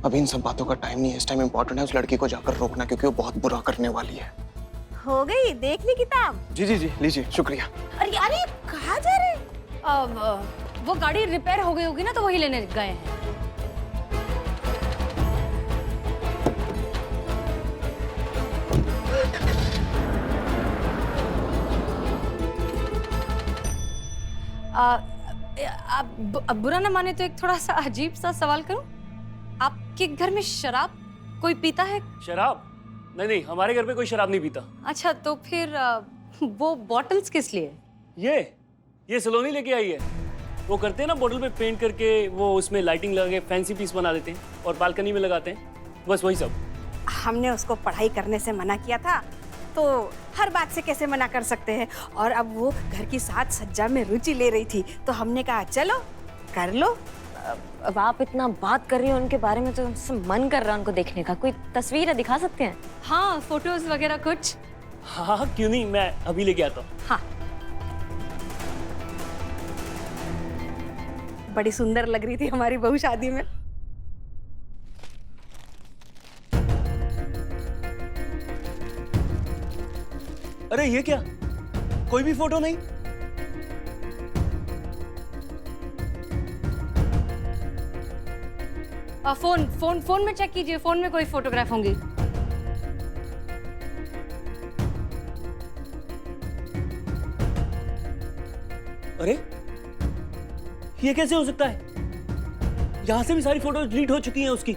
अभी इन सब बातों का टाइम नहीं है। इस टाइम इम्पोर्टेंट है उस लड़की को जाकर रोकना, क्योंकि वो बहुत बुरा करने वाली है। हो गई, देख ली किताब? जी जी जी, लीजिए, शुक्रिया। अरे यार, ये कहाँ जा रहे हैं? वो गाड़ी रिपेयर हो गई होगी ना, तो वही लेने गए हैं। आप बुरा ना माने तो एक थोड़ा सा अजीब सा सवाल करूं? आपके घर में शराब कोई पीता है? शराब? नहीं नहीं, हमारे घर पे कोई शराब नहीं पीता। अच्छा, तो फिर वो बॉटल्स किस लिए? ये सलोनी लेके आई है। वो करते हैं ना, बोतल पे पेंट करके वो उसमें लाइटिंग लगा के फैंसी पीस बना देते हैं और बालकनी में लगाते हैं, बस वही सब। हमने उसको पढ़ाई करने से मना किया था, तो हर बात से कैसे मना कर सकते हैं। और अब वो घर की साज सज्जा में रुचि ले रही थी, तो हमने कहा चलो कर लो। अब आप इतना बात कर रही हो उनके बारे में, तो उनसे मन कर रहा है उनको देखने का। कोई तस्वीर दिखा सकते हैं? हाँ, फोटोज वगैरह कुछ। हाँ, क्यों नहीं, मैं अभी लेके आता हूँ। हाँ, बड़ी सुंदर लग रही थी हमारी बहू शादी में। अरे ये क्या, कोई भी फोटो नहीं? फोन में चेक कीजिए, फोन में कोई फोटोग्राफ होंगी। अरे ये कैसे हो सकता है? यहां से भी सारी फोटोज डिलीट हो चुकी हैं उसकी।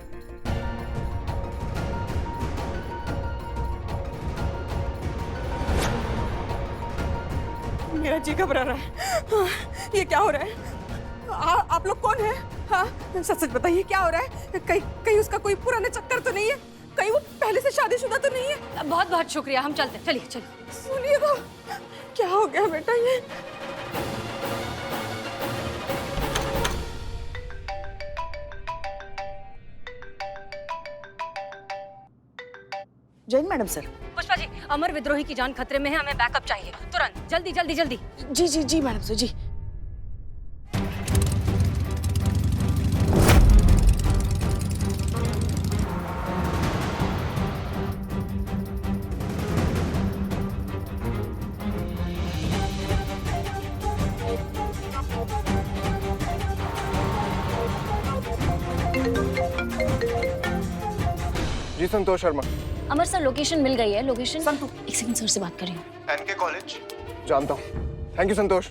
मेरा जी घबरा रहा है। ये क्या हो रहा है? आप लोग कौन हैं? हाँ, सच सच बताइए, क्या हो रहा है? कहीं उसका कोई पुराना चक्कर तो नहीं है? कहीं वो पहले से शादीशुदा तो नहीं है? बहुत बहुत शुक्रिया, हम चलते हैं। चलिए चलिए। सुनिए तो, क्या हो गया बेटा ये? Jain madam sir. पुष्पा जी, अमर विद्रोही की जान खतरे में है, हमें बैकअप चाहिए तुरंत, जल्दी जल्दी जल्दी। जी जी जी मैडम सर, जी। जी संतोष शर्मा। अमर सर, लोकेशन मिल गई है। लोकेशन संतु। एक सेकंड, सर से बात कर रही हूँ। एनके कॉलेज जानता हूँ। Thank you Santosh.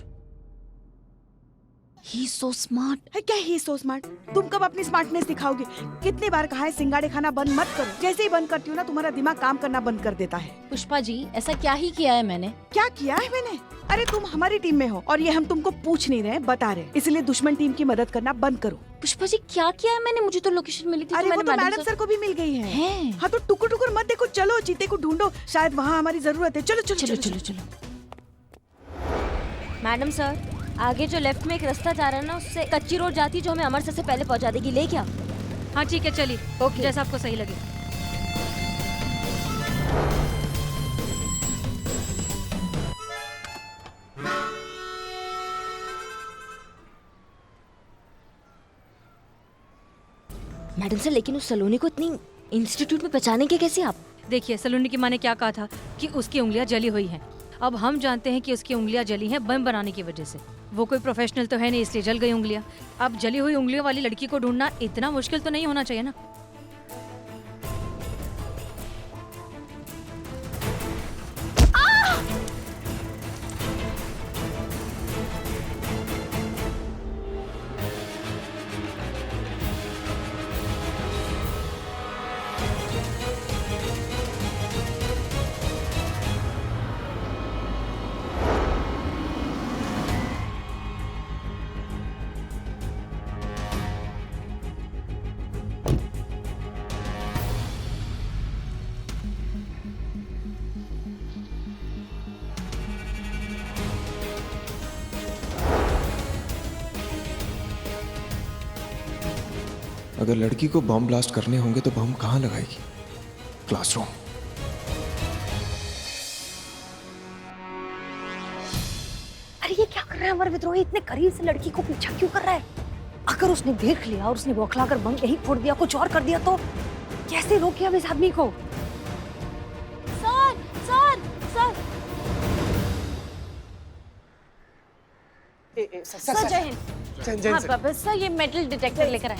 He so smart. है क्या ही सो स्मार्ट? तुम कब अपनी स्मार्टनेस दिखाओगे? कितनी बार कहा है सिंगाड़े खाना बंद मत करो। जैसे ही बंद करती हूँ ना, तुम्हारा दिमाग काम करना बंद कर देता है। पुष्पा जी, ऐसा क्या ही किया है मैंने? क्या किया है मैंने? अरे तुम हमारी टीम में हो और ये हम तुमको पूछ नहीं रहे, बता रहे। इसलिए दुश्मन टीम की मदद करना बंद करो। पुष्पा जी, क्या किया है मैंने? मुझे तो लोकेशन मिली थी। अरे वो तो मैडम सर को भी मिल गई है। हाँ तो टुकुर टुकुर मत देखो, चलो चीते को ढूंढो, शायद वहाँ हमारी जरूरत है। चलो चलो चलो चलो चलो। मैडम सर, आगे जो लेफ्ट में एक रास्ता जा रहा है ना, उससे कच्ची रोड जाती है जो हमें अमरसर से पहले पहुंचा देगी। ले क्या? हाँ ठीक है, चलिए। ओके, जैसा आपको सही लगे। मैडम सर, लेकिन उस सलोनी को इतनी इंस्टीट्यूट में पहचाने के कैसे आप? देखिए, सलोनी की माँ ने क्या कहा था कि उसकी उंगलियां जली हुई हैं। अब हम जानते हैं कि उसकी उंगलियां जली हैं बम बनाने की वजह से। वो कोई प्रोफेशनल तो है नहीं, इसलिए जल गई उंगलियां। अब जली हुई उंगलियों वाली लड़की को ढूंढना इतना मुश्किल तो नहीं होना चाहिए ना। अगर लड़की को बम ब्लास्ट करने होंगे तो बम कहाँ लगाएगी? क्लासरूम। अरे ये क्या कर रहा है अमर विद्रोही? इतने करीब से लड़की को पीछा क्यों कर रहा है? अगर उसने देख लिया और उसने बौखलाकर बम यही फोड़ दिया, कुछ और कर दिया तो कैसे रोके अब इस आदमी को? सर सर सर सर जय हिंद। हाँ पापा, सर ये मेटल डिटेक्टर लेकर आए।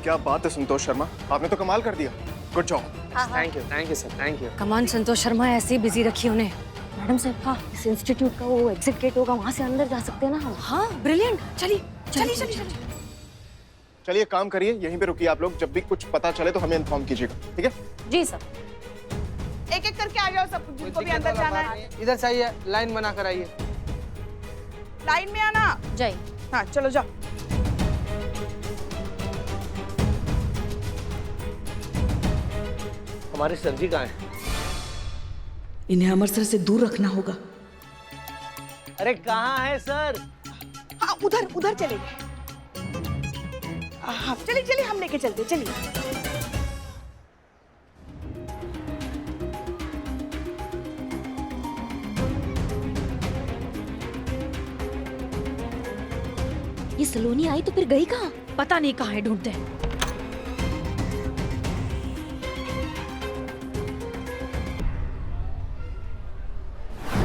क्या बात है संतोष शर्मा, आपने तो कमाल कर दिया। Good job. Thank you sir, thank you. Come on Santosh Sharma, ऐसे ही बिजी रखी उन्हें। मैडम साहब, हाँ इस इंस्टीट्यूट का वो एग्जिट गेट होगा, वहाँ से अंदर जा सकते हैं ना हम? हाँ ब्रिलियंट, चलिए चलिए चलिए। चलिए काम करिए, यहीं पे रुकिए आप लोग, जब भी कुछ पता चले तो हमें इन्फॉर्म कीजिएगा, ठीक है? जी सर। एक एक करके आ जाओ सब, जिनको भी अंदर जाना है। इधर से आइए, लाइन बना कर आइए। लाइन में आना। जय। हाँ चलो जाओ। हमारे सर जी कहाँ हैं? इन्हें अमर सर से दूर रखना होगा। अरे कहाँ है सर? हाँ उधर उधर चले गए। हाँ चलिए चलिए, हम लेके चलते, चलिए। ये सलोनी आई तो फिर गई कहाँ? पता नहीं कहाँ है, ढूंढते हैं।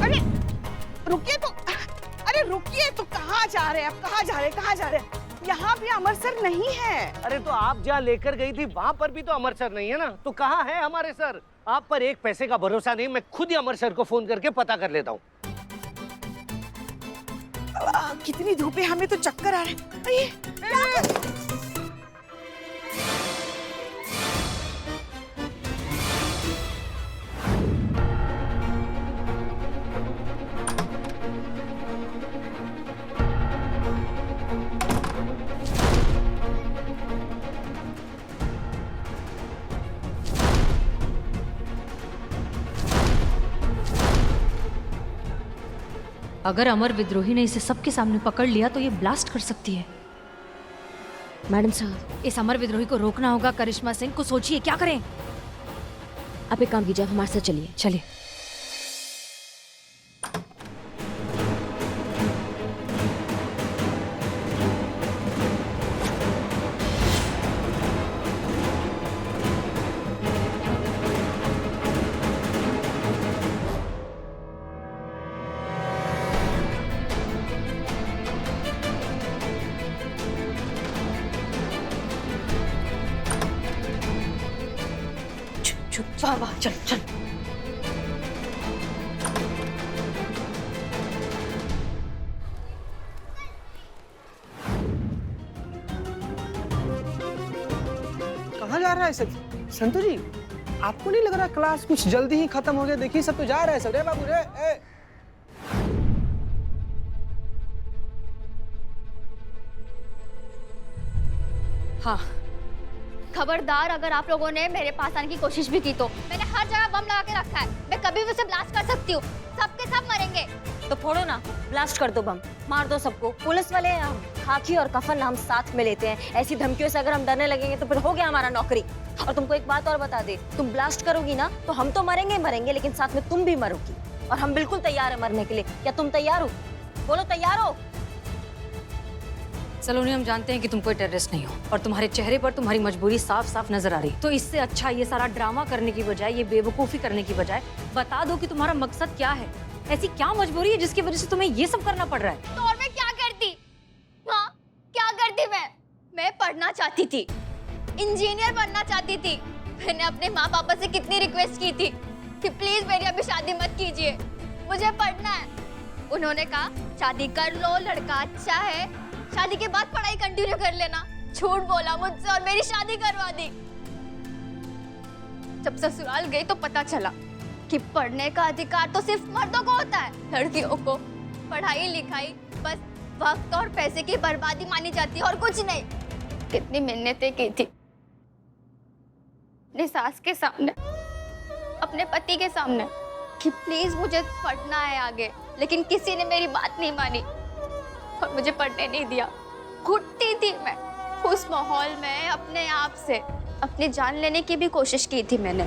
अरे रुकिए तो, अरे रुकिए तो, कहाँ जा रहे हैं आप? कहाँ जा रहे हैं, कहाँ जा रहे हैं? यहाँ भी अमर सर नहीं है। अरे तो आप जहाँ लेकर गई थी वहाँ पर भी तो अमर सर नहीं है ना, तो कहाँ है हमारे सर? आप पर एक पैसे का भरोसा नहीं, मैं खुद ही अमर सर को फोन करके पता कर लेता हूँ। कितनी धूप है, हमें तो चक्कर आ रहे हैं। अगर अमर विद्रोही ने इसे सबके सामने पकड़ लिया तो ये ब्लास्ट कर सकती है। मैडम साहब, इस अमर विद्रोही को रोकना होगा। करिश्मा सिंह को सोचिए क्या करें। आप एक काम कीजिए, आप हमारे साथ चलिए। चलिए। वाह वाह, चल चल। कहाँ जा रहा है सब? संतू जी, आपको नहीं लग रहा क्लास कुछ जल्दी ही खत्म हो गया? देखिए सब तो जा रहा है सब। रे बाबू रे, ए। हाँ खबरदार, अगर आप लोगों ने मेरे पास आने की कोशिश भी की तो मैंने हर जगह बम लगा के रखा है, मैं कभी भी उसे ब्लास्ट कर सकती हूँ। सबके सब मरेंगे। तो फोड़ो ना, ब्लास्ट कर दो बम, मार दो सबको। पुलिस वाले हैं हम, खाकी और कफन हम साथ में लेते हैं। ऐसी धमकियों से अगर हम डरने लगेंगे तो फिर हो गया हमारा नौकरी। और तुमको एक बात और बता दे, तुम ब्लास्ट करोगी ना तो हम तो मरेंगे मरेंगे, लेकिन साथ में तुम भी मरोगी। और हम बिल्कुल तैयार है मरने के लिए। क्या तुम तैयार हो? बोलो तैयार हो? सलोनी, हम जानते हैं कि तुम कोई टेररिस्ट नहीं हो और तुम्हारे चेहरे पर तुम्हारी मजबूरी साफ साफ नजर आ रही। तो इससे अच्छा ये सारा ड्रामा करने की बजाय, ये बेवकूफी करने की बजाय बता दो कि तुम्हारा मकसद क्या है। ऐसी क्या मजबूरी है जिसकी वजह से तुम्हें ये सब करना पड़ रहा है? तो और मैं क्या करती? हाँ क्या करती? मैं पढ़ना चाहती थी, इंजीनियर बनना चाहती थी। मैंने अपने माँ पापा से कितनी रिक्वेस्ट की थी कि प्लीज मेरी अभी शादी मत कीजिए, मुझे पढ़ना है। उन्होंने कहा शादी कर लो, लड़का अच्छा है, शादी के बाद पढ़ाई कंटिन्यू कर लेना। झूठ बोला मुझसे और मेरी शादी करवा दी। जब ससुराल गई तो पता चला कि पढ़ने का अधिकार तो सिर्फ मर्दों को होता है, लड़कियों को पढ़ाई लिखाई बस वक्त और पैसे की बर्बादी मानी जाती है और कुछ नहीं। कितनी मिन्नतें की थी अपनी सास के सामने, अपने पति के सामने कि प्लीज मुझे पढ़ना है आगे, लेकिन किसी ने मेरी बात नहीं मानी और मुझे पढ़ने नहीं दिया। घुटती थी मैं उस माहौल में, अपने आप से अपनी जान लेने की भी कोशिश की थी मैंने।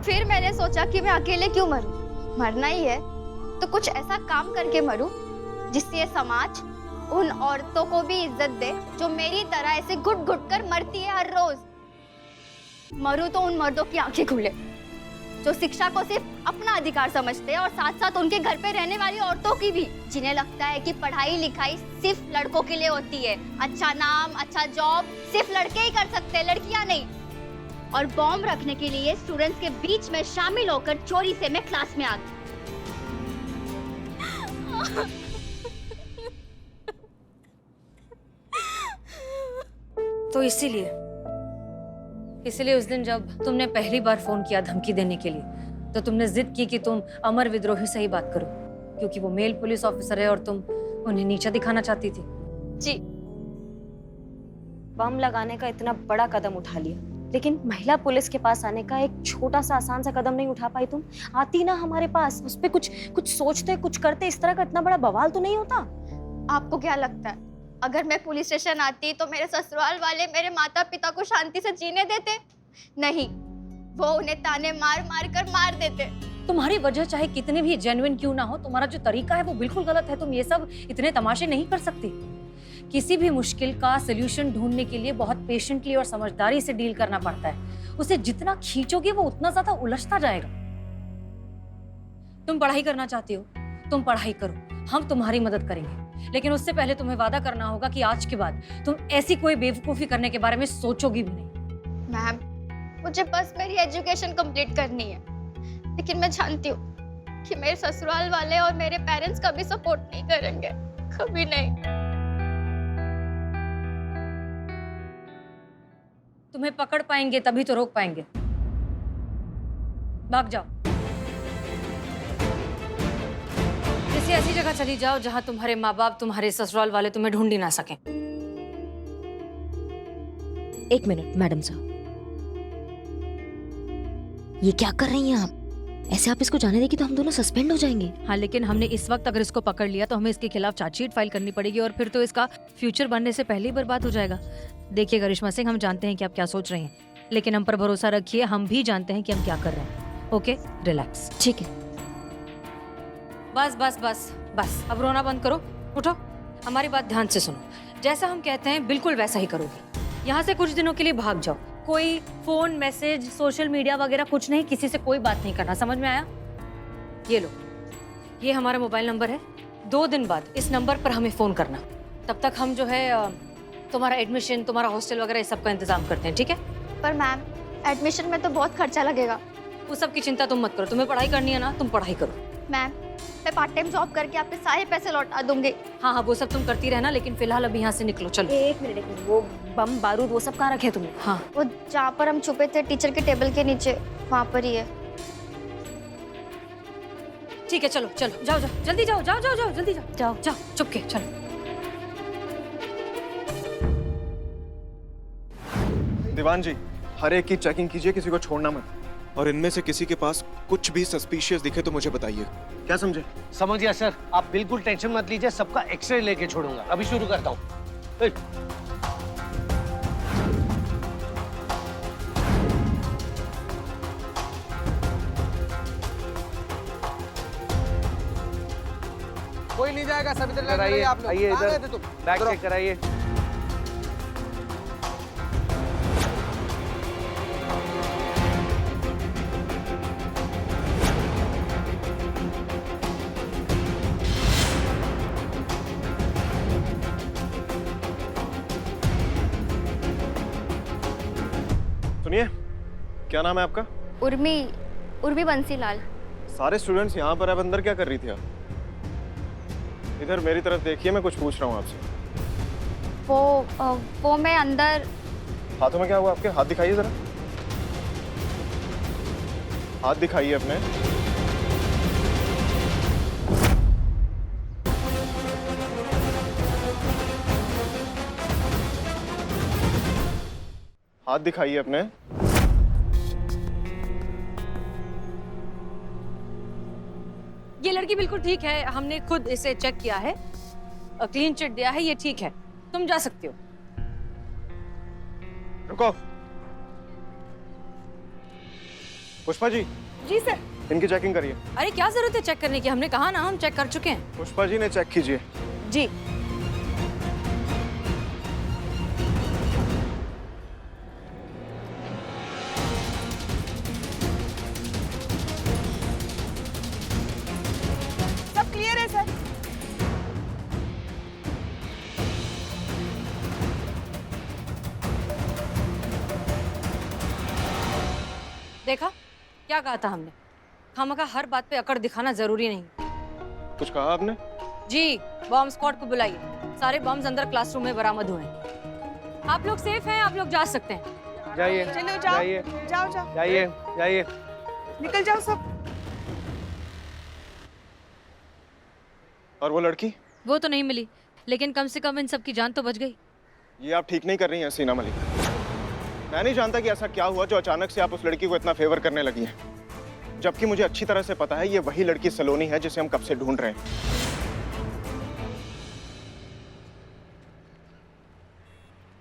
फिर मैंने सोचा कि मैं अकेले क्यों मरूं, मरना ही है तो कुछ ऐसा काम करके मरूं जिससे ये समाज उन औरतों को भी इज्जत दे जो मेरी तरह ऐसे घुट घुट कर मरती है हर रोज। मरूं तो उन मर्दों की आंखें खुले जो शिक्षा को सिर्फ अपना अधिकार समझते हैं और साथ साथ उनके घर पे रहने वाली औरतों की भी, जिन्हें लगता है कि पढ़ाई लिखाई सिर्फ लड़कों के लिए होती है। अच्छा नाम, अच्छा जॉब सिर्फ लड़के ही कर सकते हैं, लड़कियां नहीं। और बॉम्ब रखने के लिए स्टूडेंट्स के बीच में शामिल होकर चोरी से मैं क्लास में आ गई। तो इसीलिए उस दिन जब तुमने पहली बार फोन किया धमकी देने के लिए, तो तुमने जिद की कि तुम अमर विद्रोही से ही बात करो, क्योंकि वो मेल पुलिस ऑफिसर है और तुम उन्हें नीचा दिखाना चाहती थी। जी, बम लगाने का इतना बड़ा कदम उठा लिया, लेकिन महिला पुलिस के पास आने का एक छोटा सा आसान सा कदम नहीं उठा पाई तुम? आती ना हमारे पास, उस पे कुछ सोचते, कुछ करते, इस तरह का इतना बड़ा बवाल तो नहीं होता। आपको क्या लगता है अगर मैं पुलिस स्टेशन आती तो मेरे ससुराल वाले मेरे माता पिता को शांति से जीने देते? नहीं, वो उन्हें ताने मार मार कर मार देते। तुम्हारी वजह चाहे कितने भी जेन्युइन क्यों ना हो, तुम्हारा जो तरीका है वो बिल्कुल गलत है। तुम ये सब इतने तमाशे नहीं कर सकती। किसी भी मुश्किल का सलूशन ढूंढने के लिए बहुत पेशेंटली और समझदारी से डील करना पड़ता है। उसे जितना खींचोगे वो उतना ज्यादा उलझता जाएगा। तुम पढ़ाई करना चाहती हो, तुम पढ़ाई करो, हम तुम्हारी मदद करेंगे, लेकिन उससे पहले तुम्हें वादा करना होगा कि आज के बाद तुम ऐसी कोई बेवकूफी करने के बारे में सोचोगी भी नहीं। मैम, मुझे बस मेरी एजुकेशन कंप्लीट करनी है, लेकिन मैं जानती हूँ कि मेरे ससुराल वाले और मेरे पेरेंट्स कभी सपोर्ट नहीं करेंगे, कभी नहीं। तुम्हें पकड़ पाएंगे तभी तो रोक पाएंगे। भाग जाओ, किसी ऐसी जगह चली जाओ जहां तुम्हारे माँ बाप, तुम्हारे ससुराल वाले तुम्हें ढूंढ ही ना सकें। एक मिनट मैडम साहब, ये क्या कर रही हैं आप? ऐसे आप इसको जाने देगी तो हम दोनों सस्पेंड हो जाएंगे। हाँ, लेकिन हमने इस वक्त अगर इसको पकड़ लिया तो हमें इसके खिलाफ चार्जशीट फाइल करनी पड़ेगी और फिर तो इसका फ्यूचर बनने से पहले ही बर्बाद हो जाएगा। देखिए करिश्मा सिंह, हम जानते हैं कि आप क्या सोच रहे हैं, लेकिन हम पर भरोसा रखिए, हम भी जानते हैं कि हम क्या कर रहे हैं। Okay, relax. ठीक है। बस बस बस बस, अब रोना बंद करो, उठो, हमारी बात ध्यान से सुनो। जैसा हम कहते हैं बिल्कुल वैसा ही करोगे। यहाँ से कुछ दिनों के लिए भाग जाओ। कोई फोन, मैसेज, सोशल मीडिया वगैरह कुछ नहीं, किसी से कोई बात नहीं करना, समझ में आया? ये लो, ये हमारा मोबाइल नंबर है। 2 दिन बाद इस नंबर पर हमें फोन करना। तब तक हम जो है तुम्हारा एडमिशन, तुम्हारा हॉस्टल वगैरह इस सब का इंतजाम करते हैं, ठीक है? पर मैम, एडमिशन में तो बहुत खर्चा लगेगा। उस सब की चिंता तुम मत करो, तुम्हें पढ़ाई करनी है ना, तुम पढ़ाई करो। मैम, मैं पार्ट टाइम जॉब करके आपके सारे पैसे लौटा दूंगी। हाँ हाँ, वो सब तुम करती रहना, लेकिन फिलहाल अभी यहाँ से निकलो, चलो। एक मिनट, वो बम बारूद वो सब कहाँ रखे तुमने? हाँ, वो जहाँ पर हम छुपे थे टीचर के टेबल के नीचे, वहाँ पर ही है। ठीक है, चलो चलो, जाओ जाओ, जल्दी जाओ, जाओ जाओ जाओ, जल्दी जाओ जाओ जाओ, चुपके चलो। दीवान जी, हर एक की चेकिंग कीजिए, किसी को छोड़ना मत। और इनमें से किसी के पास कुछ भी सस्पिशियस दिखे तो मुझे बताइए। क्या समझे? समझ गया सर, आप बिल्कुल टेंशन मत लीजिए, सबका एक्सरे लेके छोड़ूंगा। अभी शुरू करता हूँ। कोई नहीं जाएगा, सब इधर आइए, आप लोग। आइए कहाँ इधर, गए थे तुम? बैग इधर चेक कराइए। सुनिए, क्या नाम है आपका? उर्मी बंसीलाल। सारे स्टूडेंट्स यहाँ पर अब अंदर क्या कर रही थी आप? इधर मेरी तरफ देखिए, मैं कुछ पूछ रहा हूँ आपसे। वो मैं अंदर। हाथों में क्या हुआ आपके? हाथ दिखाइए जरा, हाथ दिखाइए अपने। हाथ दिखाइए अपने। ये लड़की बिल्कुल ठीक है, हमने खुद इसे चेक किया है, क्लीन चिट दिया है, ये ठीक है, तुम जा सकते हो। रुको, पुष्पा जी। जी सर। इनकी चेकिंग करिए। अरे क्या जरूरत है चेक करने की, हमने कहा ना हम चेक कर चुके हैं। पुष्पा जी ने चेक कीजिए। जी। सब क्लियर है सर। देखा क्या कहा था हमने, खामखा हर बात पे अकड़ दिखाना जरूरी नहीं। कुछ कहा आपने? जी, बॉम्ब स्क्वाड को बुलाइए। सारे बॉम्ब्स अंदर क्लासरूम में बरामद हुए हैं। आप लोग सेफ हैं, आप लोग जा सकते हैं। जाइए चलो जाओ, जाइए जाओ जाओ, जाइए जाइए। निकल जाओ सब। और वो लड़की? वो तो नहीं मिली, लेकिन कम से कम इन सब की जान तो बच गई। ये आप ठीक नहीं कर रही हैं सीना मलिक। मैं नहीं जानता कि ऐसा क्या हुआ जो अचानक से आप उस लड़की को इतना फेवर करने लगी हैं, जबकि मुझे अच्छी तरह से पता है ये वही लड़की सलोनी है जिसे हम कब से ढूंढ रहे हैं।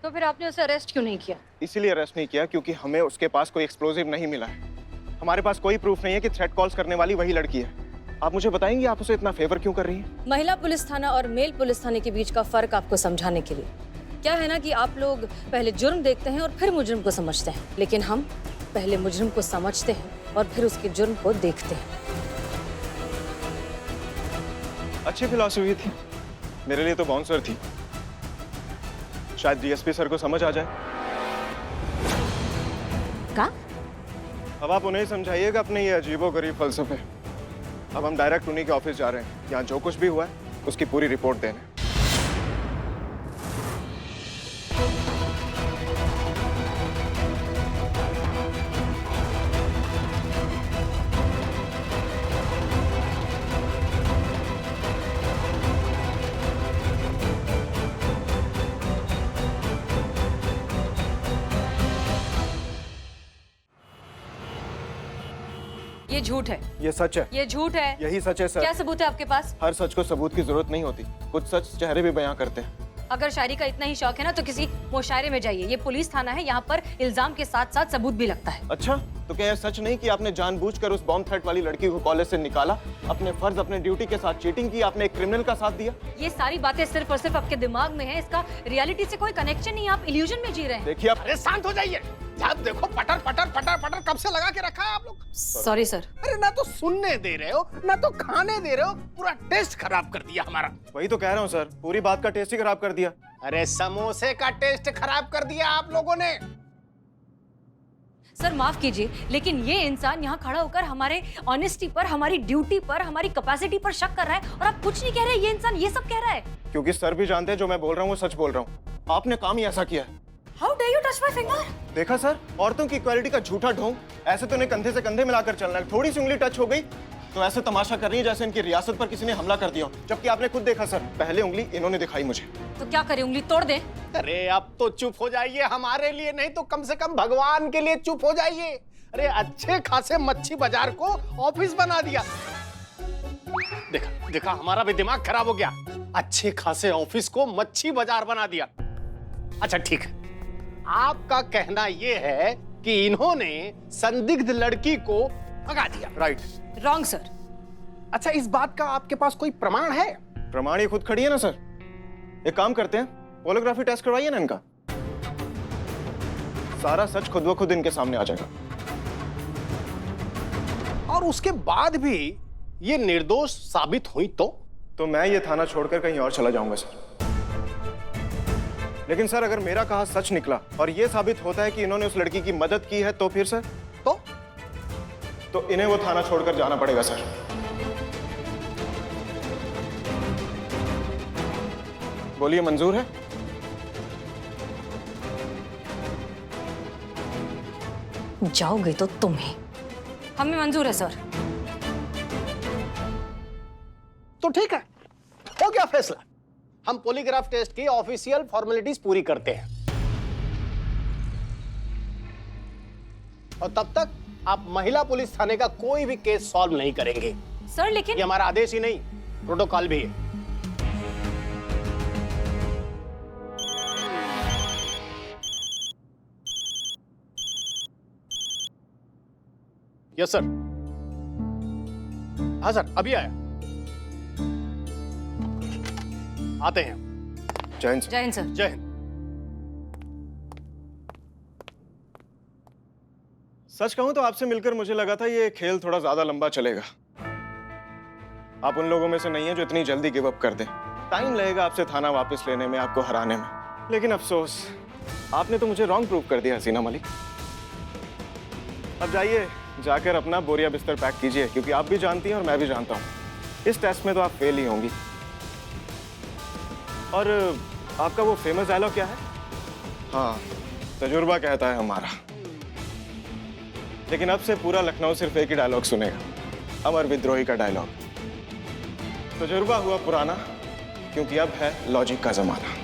तो फिर आपने उसे अरेस्ट क्यों नहीं किया? इसीलिए अरेस्ट नहीं किया क्योंकि हमें उसके पास कोई एक्सप्लोजिव नहीं मिला है। हमारे पास कोई प्रूफ नहीं है कि थ्रेट कॉल्स करने वाली वही लड़की है। आप मुझे बताएंगी आप उसे इतना फेवर क्यों कर रही हैं? महिला पुलिस थाना और मेल पुलिस थाने के बीच का फर्क आपको समझाने के लिए। क्या है ना कि आप लोग पहले जुर्म देखते हैं और फिर मुजरिम को समझते हैं, लेकिन हम पहले मुजरिम को समझते हैं और फिर उसके जुर्म को देखते हैं। अच्छी फिलॉसफी थी, मेरे लिए तो बाउंसर थी। शायद डीएसपी सर को समझ आ जाए। का? अब आप उन्हें समझाइएगा अपने ये अजीबोगरीब फलसफे। अब हम डायरेक्ट उन्हीं के ऑफिस जा रहे हैं। यहाँ जो कुछ भी हुआ है उसकी पूरी रिपोर्ट देने। ये झूठ है, ये सच है। ये झूठ है। यही सच है सर। क्या सबूत है आपके पास? हर सच को सबूत की जरूरत नहीं होती, कुछ सच चेहरे भी बयां करते हैं। अगर शायरी का इतना ही शौक है ना तो किसी मुशायरे में जाइए। ये पुलिस थाना है, यहाँ पर इल्जाम के साथ साथ सबूत भी लगता है। अच्छा, तो क्या यह सच नहीं कि आपने जानबूझकर उस बॉम्ब थ्रेट वाली लड़की को कॉलेज से निकाला, अपने फर्ज अपने ड्यूटी के साथ चीटिंग की, आपने एक क्रिमिनल का साथ दिया? ये सारी बातें सिर्फ और सिर्फ आपके दिमाग में है, इसका रियलिटी से कोई कनेक्शन नहीं है। आप इल्यूजन में जी रहे हैं। देखिए आप। अरे शांत हो जाइए। आप देखो पटर पटर पटर पटर कब से लगा के रखा है आप लोग। Sorry sir. अरे ना तो सुनने दे रहे हो ना तो खाने दे रहे हो, पूरा टेस्ट खराब कर दिया हमारा। वही तो कह रहा हूँ सर, पूरी बात का टेस्ट ही खराब कर दिया। अरे समोसे का टेस्ट खराब कर दिया आप लोगों ने। सर माफ कीजिए, लेकिन ये इंसान यहाँ खड़ा होकर हमारे ऑनेस्टी पर, हमारी ड्यूटी पर, हमारी कैपेसिटी पर शक कर रहा है और आप कुछ नहीं कह रहे। ये इंसान ये सब कह रहा है क्योंकि सर भी जानते हैं जो मैं बोल रहा हूँ वो सच बोल रहा हूँ। आपने काम ही ऐसा किया है। How day you touch my finger? देखा सर, औरतों की इक्वालिटी का झूठा ढोंग। ऐसे तो इन्हें कंधे से कंधे मिलाकर चलना है, थोड़ी सी उंगली टच हो गई तो ऐसे तमाशा कर रही है जैसे इनकी रियासत पर किसी ने हमला कर दिया हो। जबकि आपने खुद देखा सर, पहले उंगली इन्होंने दिखाई मुझे। तो क्या करें, उंगली तोड़ दें? अरे अब तो चुप हो जाइए, हमारे लिए नहीं तो कम से कम भगवान के लिए चुप हो जाइए। अरे अच्छे खासे मच्छी बाजार को ऑफिस बना दिया। देखा देखा, हमारा भी दिमाग खराब हो गया। अच्छे खासे ऑफिस को मच्छी बाजार बना दिया। अच्छा ठीक है, आपका कहना यह है कि इन्होंने संदिग्ध लड़की को भगा दिया। राइट। Wrong sir. अच्छा, इस बात का आपके पास कोई प्रमाण है? प्रमाण ये खुद खड़ी है ना सर। एक काम करते हैं, पोलोग्राफी टेस्ट करवाइए ना इनका, सारा सच खुद ब खुद इनके सामने आ जाएगा। और उसके बाद भी ये निर्दोष साबित हुई तो मैं ये थाना छोड़कर कहीं और चला जाऊंगा सर। लेकिन सर अगर मेरा कहा सच निकला और ये साबित होता है कि इन्होंने उस लड़की की मदद की है तो फिर सर तो इन्हें वो थाना छोड़कर जाना पड़ेगा सर। बोलिए, मंजूर है? जाओगे तो तुम ही। हमें मंजूर है सर। तो ठीक है, हो गया फैसला। हम पॉलीग्राफ टेस्ट की ऑफिशियल फॉर्मेलिटीज पूरी करते हैं और तब तक आप महिला पुलिस थाने का कोई भी केस सॉल्व नहीं करेंगे सर। लेकिन ये हमारा आदेश ही नहीं, प्रोटोकॉल भी है। Yes sir. हाँ सर, अभी आया। आते हैं। जय हिंद सर। जय हिंद सर। जय हिंद। सच कहूं तो आपसे मिलकर मुझे लगा था ये खेल थोड़ा ज्यादा लंबा चलेगा। आप उन लोगों में से नहीं है जो इतनी जल्दी गिव अप कर दें। टाइम लगेगा आपसे थाना वापस लेने में, आपको हराने में। लेकिन अफसोस, आपने तो मुझे रॉन्ग प्रूव कर दिया हसीना मलिक। अब जाइए, जाकर अपना बोरिया बिस्तर पैक कीजिए, क्योंकि आप भी जानती हैं और मैं भी जानता हूं इस टेस्ट में तो आप फेल ही होंगी। और आपका वो फेमस डायलॉग क्या है? हाँ, तजुर्बा कहता है हमारा। लेकिन अब से पूरा लखनऊ सिर्फ एक ही डायलॉग सुनेगा, अमर विद्रोही का डायलॉग। तजुर्बा हुआ पुराना, क्योंकि अब है लॉजिक का जमाना।